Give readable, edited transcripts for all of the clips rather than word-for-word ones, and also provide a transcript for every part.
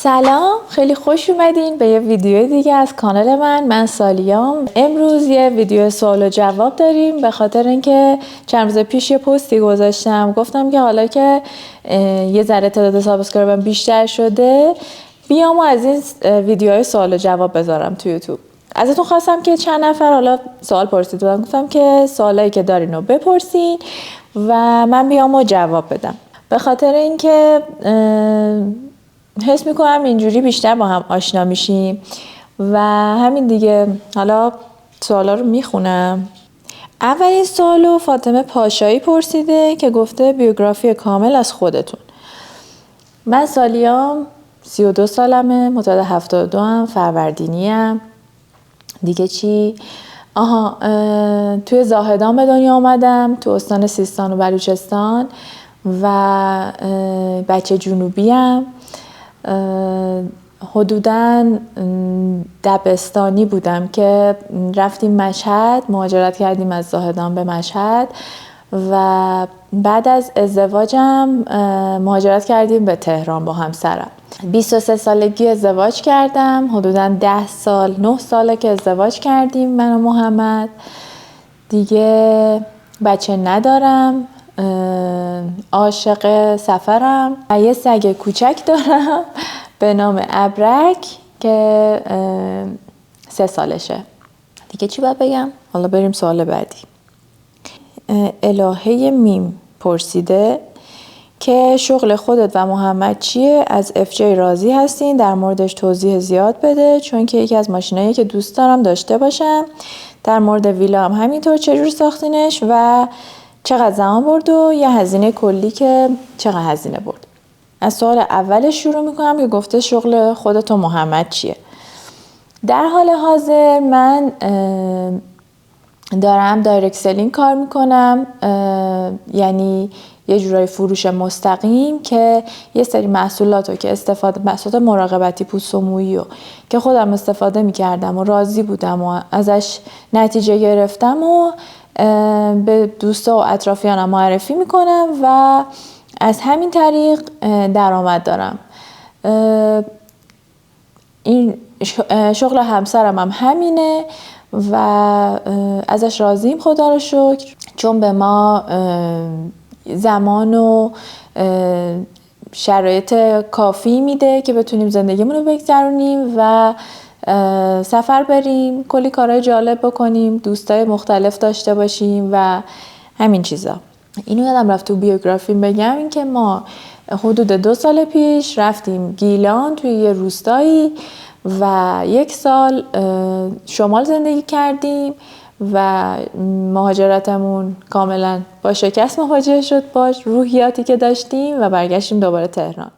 سلام، خیلی خوش اومدین به یه ویدیو دیگه از کانال من سالیام. امروز یه ویدیو سوال و جواب داریم به خاطر اینکه چند روز پیش یه پستی گذاشتم، گفتم که حالا که یه ذره تعداد سابسکرایبرم بیشتر شده بیام و از این ویدیوهای سوال و جواب بذارم تو یوتیوب. ازتون خواستم که چند نفر حالا سوال پرسید بودن، گفتم که سوالایی که دارین رو بپرسین و من بیام و جواب بدم، به خاطر اینکه حس میکنم اینجوری بیشتر با هم آشنا میشیم و همین دیگه. حالا سوالا رو میخونم. اولین سوالو فاطمه پاشایی پرسیده که گفته بیوگرافی کامل از خودتون. من سالیام 32 سالمه، متولد 72 ام، فروردینیم. دیگه چی؟ توی زاهدان به دنیا آمدم، تو استان سیستان و بلوچستان و بچه جنوبیم. حدوداً دبستانی بودم که رفتیم مشهد، مهاجرت کردیم از زاهدان به مشهد و بعد از ازدواجم مهاجرت کردیم به تهران با همسرم. 23 سالگی ازدواج کردم، حدوداً 9 ساله که ازدواج کردیم من و محمد. دیگه بچه ندارم، عاشق سفرم. یه سگ کوچک دارم به نام ابرک که 3 سالشه. دیگه چی باید بگم؟ حالا بریم سوال بعدی. الهه میم پرسیده که شغل خودت و محمد چیه؟ از FJ راضی هستین؟ در موردش توضیح زیاد بده، چون که یکی از ماشینایی که دوست دارم داشته باشم. در مورد ویلا هم همینطور، چجور ساختینش و چقدر زمان برد و یه هزینه کلی که چقدر هزینه برد. از سوال اولش شروع میکنم که گفته شغل خودت و محمد چیه؟ در حال حاضر من دارم دایرکت سلینگ کار میکنم، یعنی یه جورای فروش مستقیم که یه سری محصولات رو که محصولات مراقبتی پوست و مویی رو که خودم استفاده میکردم و راضی بودم و ازش نتیجه گرفتم و به دوستا و اطرافیانم معرفی میکنم و از همین طریق درآمد دارم. این شغل همسرم هم همینه و ازش راضیم، خدا رو شکر، چون به ما زمان و شرایط کافی میده که بتونیم زندگیمون رو بگذرونیم و سفر بریم، کلی کارهای جالب بکنیم، دوستای مختلف داشته باشیم و همین چیزا. اینو یادم رفت تو بیوگرافیم بگم، این که ما حدود 2 سال پیش رفتیم گیلان توی یه روستایی و 1 سال شمال زندگی کردیم و مهاجرتمون کاملا با شکست مواجه شد با روحیاتی که داشتیم و برگشتیم دوباره تهران.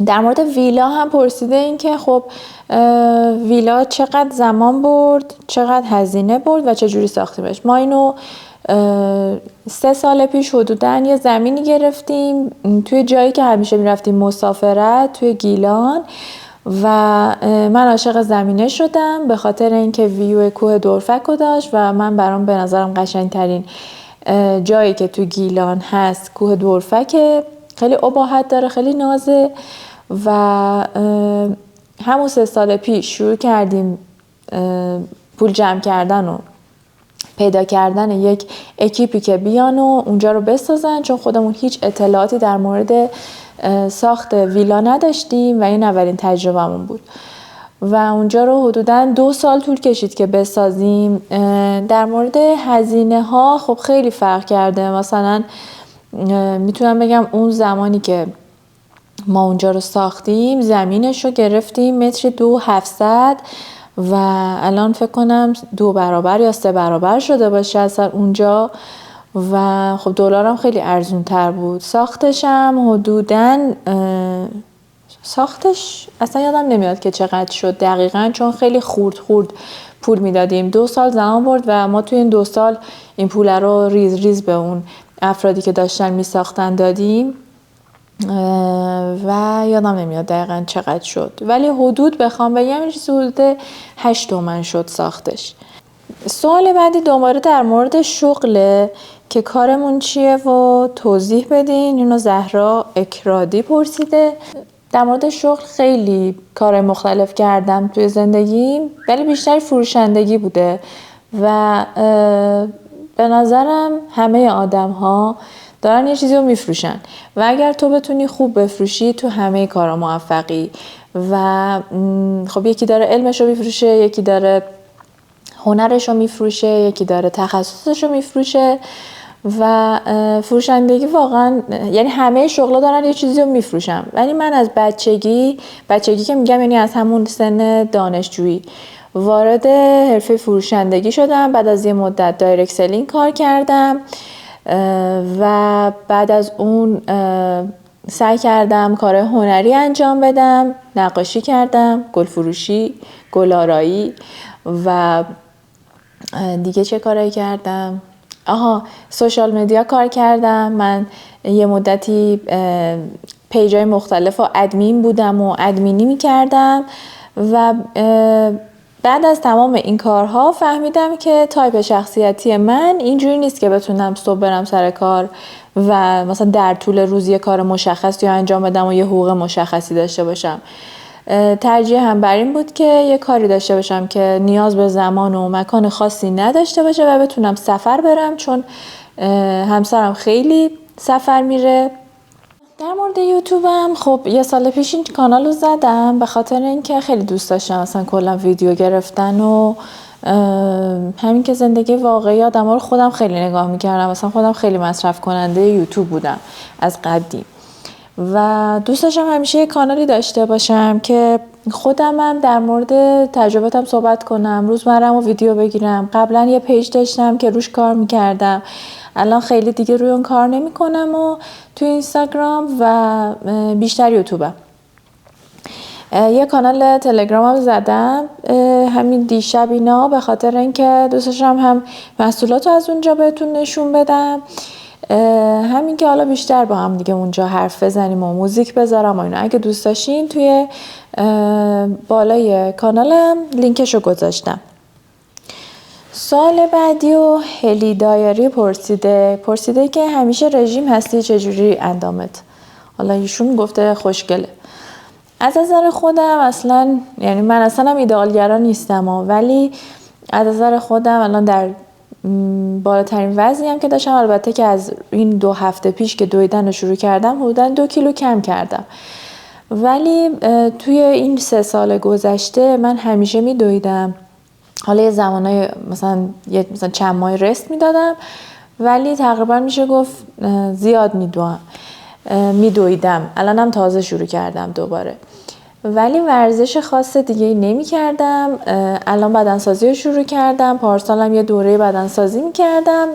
در مورد ویلا هم پرسیده، این که خب ویلا چقدر زمان برد، چقدر هزینه برد و چجوری ساختیمش. ما اینو 3 سال پیش حدوداً یه زمینی گرفتیم توی جایی که همیشه میرفتیم مسافرت توی گیلان و من عاشق زمینه شدم به خاطر اینکه ویو کوه دورفک رو داشت و من برام به نظرم قشنگترین جایی که تو گیلان هست کوه دورفکه. خیلی اباحت داره، خیلی نازه و همون 3 سال پیش شروع کردیم پول جمع کردن و پیدا کردن یک اکیپی که بیان و اونجا رو بسازن، چون خودمون هیچ اطلاعاتی در مورد ساخت ویلا نداشتیم و این اولین تجربهمون بود و اونجا رو حدوداً 2 سال طول کشید که بسازیم. در مورد هزینه ها خب خیلی فرق کرده. مثلا میتونم بگم اون زمانی که ما اونجا رو ساختیم زمینش رو گرفتیم متر 2,700 و الان فکر کنم 2 برابر یا 3 برابر شده باشه اصلا اونجا و خب دلارم خیلی ارزون تر بود. ساختش هم حدوداً ساختش اصلا یادم نمیاد که چقدر شد دقیقاً، چون خیلی خورد پول میدادیم. 2 سال زمان برد و ما توی این 2 سال این پول رو ریز ریز به اون افرادی که داشتن میساختن دادیم و یادم نمیاد دقیقاً چقدر شد، ولی حدود بخوام بگم این چیزی حدود 8 تومن شد ساختش. سوال بعدی دوباره در مورد شغله که کارمون چیه و توضیح بدین. اینو زهرا اکرادی پرسیده. در مورد شغل خیلی کار مختلف کردم توی زندگیم، ولی بیشتر فروشندگی بوده و به نظرم همه آدم ها دارن یه چیزی رو میفروشن و اگر تو بتونی خوب بفروشی تو همه کارا موفقی. و خب یکی داره علمش رو میفروشه، یکی داره هنرش رو میفروشه، یکی داره تخصصش رو میفروشه و فروشندگی واقعا یعنی همه شغلا دارن یه چیزی رو میفروشن. ولی من از بچگی که میگم یعنی از همون سن دانشجویی وارد حرفه فروشندگی شدم. بعد از یه مدت دایرکت سلینگ کار کردم و بعد از اون سعی کردم کار هنری انجام بدم، نقاشی کردم، گل فروشی، گل آرایی و دیگه چه کارایی کردم؟ سوشال مدیا کار کردم. من یه مدتی پیجای مختلف و ادمین بودم و ادمینی میکردم و بعد از تمام این کارها فهمیدم که تایپ شخصیتی من اینجوری نیست که بتونم صبح برم سر کار و مثلا در طول روز یه کار مشخصی رو انجام بدم و یه حقوق مشخصی داشته باشم. ترجیح هم بر این بود که یه کاری داشته باشم که نیاز به زمان و مکان خاصی نداشته باشه و بتونم سفر برم، چون همسرم خیلی سفر میره. در مورد یوتیوبم خب یه سال پیش این کانال رو زدم به خاطر اینکه خیلی دوست داشتم مثلا کلا ویدیو گرفتن و همین که زندگی واقعی آدم‌ها رو خودم خیلی نگاه میکردم. مثلا خودم خیلی مصرف کننده یوتیوب بودم از قدیم و دوست داشتم همیشه یه کانالی داشته باشم که خودمم در مورد تجربتم صحبت کنم، روزمره‌مو ویدیو بگیرم. قبلا یه پیج داشتم که روش کار میکردم، الان خیلی دیگه روی اون کار نمیکنم و تو اینستاگرام و بیشتر یوتیوبم. یه کانال تلگرامم زدم همین دیشب اینا، به خاطر اینکه دوست داشتم هم محصولاتو از اونجا بهتون نشون بدم، همین که حالا بیشتر با هم دیگه اونجا حرف بزنیم و موزیک بذارم و اینا. اگه دوست داشتین توی بالای کانالم لینکشو گذاشتم. سوال بعدی و هلی دایری پرسیده که همیشه رژیم هستی، چجوری اندامت؟ حالا ایشون گفته خوشگله. از نظر خودم اصلا یعنی من اصلا هم ایدئالگرا نیستم ولی از نظر خودم الان در بالاترین وزنی هم که داشتم، البته که از این 2 هفته پیش که دویدن رو شروع کردم حدوداً 2 کیلو کم کردم، ولی توی این 3 سال گذشته من همیشه میدویدم. حالا یه زمانای مثلا چند ماه رست میدادم، ولی تقریبا میشه گفت زیاد میدویدم. الانم تازه شروع کردم دوباره، ولی ورزش خاص دیگه نمی کردم. الان بدنسازی رو شروع کردم، پارسالم یه دوره بدنسازی می کردم.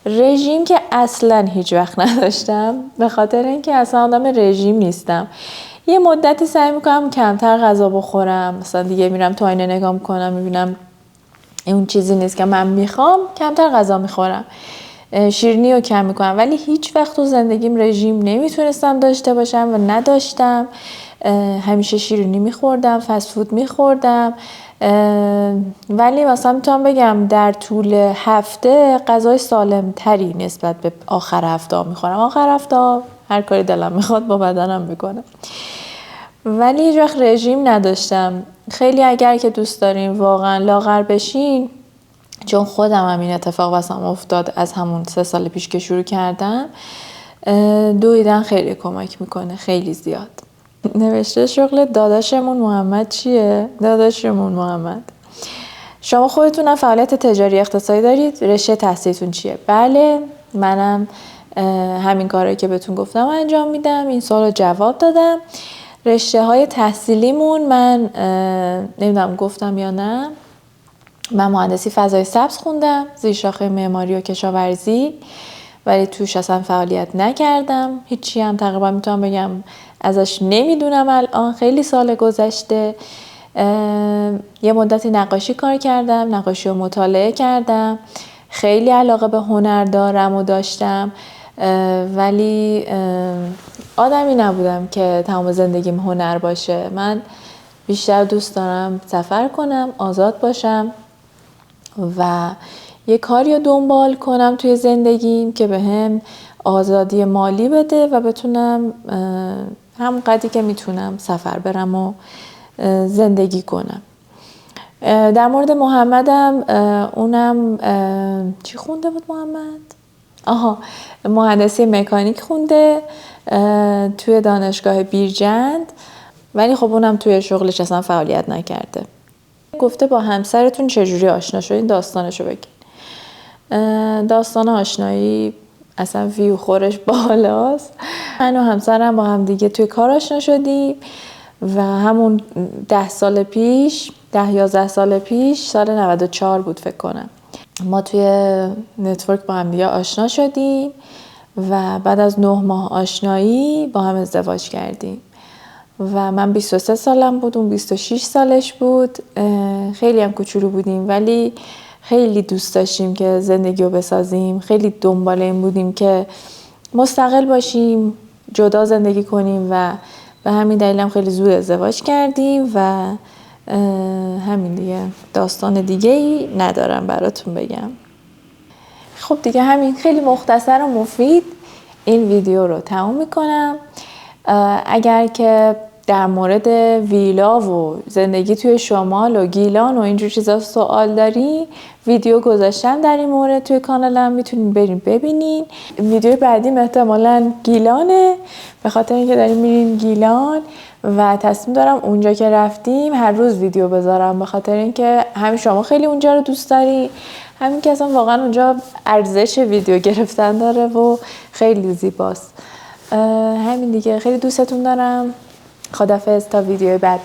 رژیم که اصلا هیچ وقت نداشتم، به خاطر اینکه اصلا آدم رژیم نیستم. یه مدتی سعی میکنم کمتر غذا بخورم، مثلا دیگه میرم تو آینه نگاه میکنم میبینم اون چیزی نیست که من میخوام، کمتر غذا میخورم، شیرینی رو کم میکنم. ولی هیچ وقت تو زندگیم رژیم نمیتونستم داشته باشم و نداشتم. همیشه شیرینی میخوردم، فست فود میخوردم، ولی مثلا میتونم بگم در طول هفته غذای سالم تری نسبت به آخر هفته میخورم. آخر هفته هر کاری دلم میخواد با بدنم میکنم، ولی هیچ وقت رژیم نداشتم. خیلی اگر که دوست دارین واقعا لاغر بشین، چون خودم هم این اتفاق واسم افتاد از همون 3 سال پیش که شروع کردم، دویدن خیلی کمک میکنه، خیلی زیاد. نوشته شغل داداشمون محمد چیه؟ داداشمون محمد، شما خودتون فعالیت تجاری اقتصادی دارید، رشته تحصیلتون چیه؟ بله، منم همین کاری که بهتون گفتم انجام میدم. این سوالو جواب دادم. رشته های تحصیلیمون من نمیدونم گفتم یا نه، من مهندسی فضای سبز خوندم، زیر شاخه معماری و کشاورزی، ولی توش اصلا فعالیت نکردم. هیچی هم تقریبا میتونم بگم ازش نمیدونم. الان خیلی سال گذشته. یه مدتی نقاشی کار کردم، نقاشی رو مطالعه کردم، خیلی علاقه به هنر دارم و داشتم، ولی آدمی نبودم که تمام زندگیم هنر باشه. من بیشتر دوست دارم سفر کنم، آزاد باشم و یه کاری رو دنبال کنم توی زندگیم که بهم آزادی مالی بده و بتونم همون قدری که میتونم سفر برم و زندگی کنم. در مورد محمدم، اونم چی خونده بود محمد؟ مهندسی مکانیک خونده توی دانشگاه بیرجند، ولی خب اونم توی شغلش اصلا فعالیت نکرده. گفته با همسرتون چجوری آشنا شدین؟ داستانشو بگین. داستان آشنایی اصلا ویو خورش بالاست. من و همسرم با هم دیگه توی کار آشنا شدیم و همون 10 سال پیش 10-11 سال پیش، سال 94 بود فکر کنم، ما توی نتورک با هم دیگه آشنا شدیم و بعد از 9 ماه آشنایی با هم ازدواج کردیم و من 23 سالم بود، اون 26 سالش بود. خیلی هم کوچولو بودیم ولی خیلی دوست داشتیم که زندگی رو بسازیم. خیلی دنبال این بودیم که مستقل باشیم، جدا زندگی کنیم و به همین دلیل هم خیلی زود ازدواج کردیم و همین دیگه. داستان دیگه ای ندارم براتون بگم. خب دیگه همین، خیلی مختصر و مفید این ویدیو رو تموم میکنم. اگر که در مورد ویلا و زندگی توی شمال و گیلان و اینجور چیزا سوال داری، ویدیو گذاشتم در این مورد توی کانالم، میتونین برین ببینین. ویدیو بعدی احتمالاً گیلانه، به خاطر اینکه داریم میرین گیلان و تصمیم دارم اونجا که رفتیم هر روز ویدیو بذارم، به خاطر اینکه همین شما خیلی اونجا رو دوست داری، همین که اصلا واقعا اونجا ارزش ویدیو گرفتن داره و خیلی زیباست. همین دیگه، خیلی دوستتون دارم. خداحافظ تا ویدیو بعد.